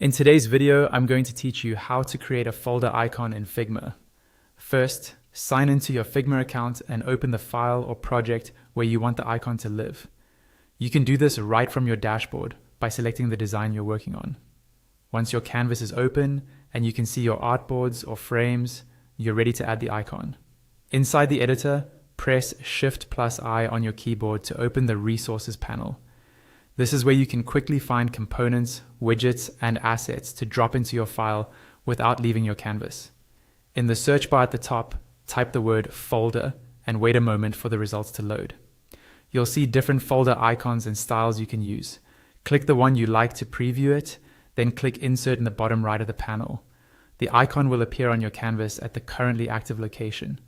In today's video, I'm going to teach you how to create a folder icon in Figma. First, sign into your Figma account and open the file or project where you want the icon to live. You can do this right from your dashboard by selecting the design you're working on. Once your canvas is open and you can see your artboards or frames, you're ready to add the icon. Inside the editor, press Shift+I on your keyboard to open the Resources panel. This is where you can quickly find components, widgets, and assets to drop into your file without leaving your canvas. In the search bar at the top, type the word folder and wait a moment for the results to load. You'll see different folder icons and styles you can use. Click the one you like to preview it, then click Insert in the bottom right of the panel. The icon will appear on your canvas at the currently active location.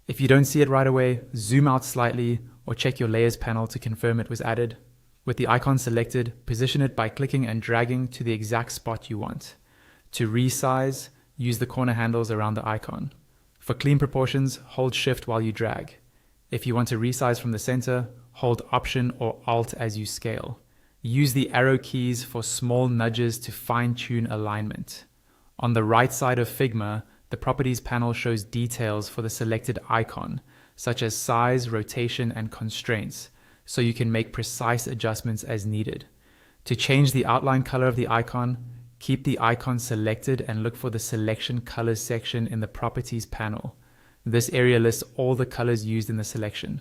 If you don't see it right away, zoom out slightly or check your Layers panel to confirm it was added. With the icon selected, position it by clicking and dragging to the exact spot you want. To resize, use the corner handles around the icon. For clean proportions, hold Shift while you drag. If you want to resize from the center, hold Option or Alt as you scale. Use the arrow keys for small nudges to fine-tune alignment. On the right side of Figma, the Properties panel shows details for the selected icon, such as size, rotation, and constraints, so you can make precise adjustments as needed. To change the outline color of the icon, keep the icon selected and look for the Selection Colors section in the Properties panel. This area lists all the colors used in the selection.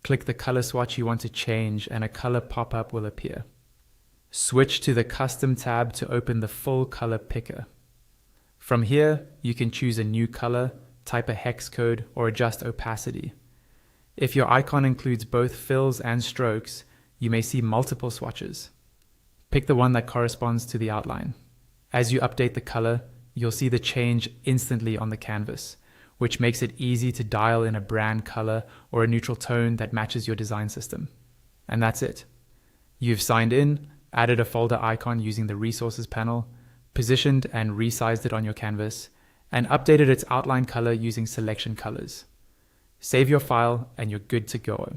Click the color swatch you want to change and a color pop-up will appear. Switch to the Custom tab to open the Full Color Picker. From here, you can choose a new color, type a hex code, or adjust opacity. If your icon includes both fills and strokes, you may see multiple swatches. Pick the one that corresponds to the outline. As you update the color, you'll see the change instantly on the canvas, which makes it easy to dial in a brand color or a neutral tone that matches your design system. And that's it. You've signed in, added a folder icon using the Resources panel, positioned and resized it on your canvas, and updated its outline color using selection colors. Save your file and you're good to go.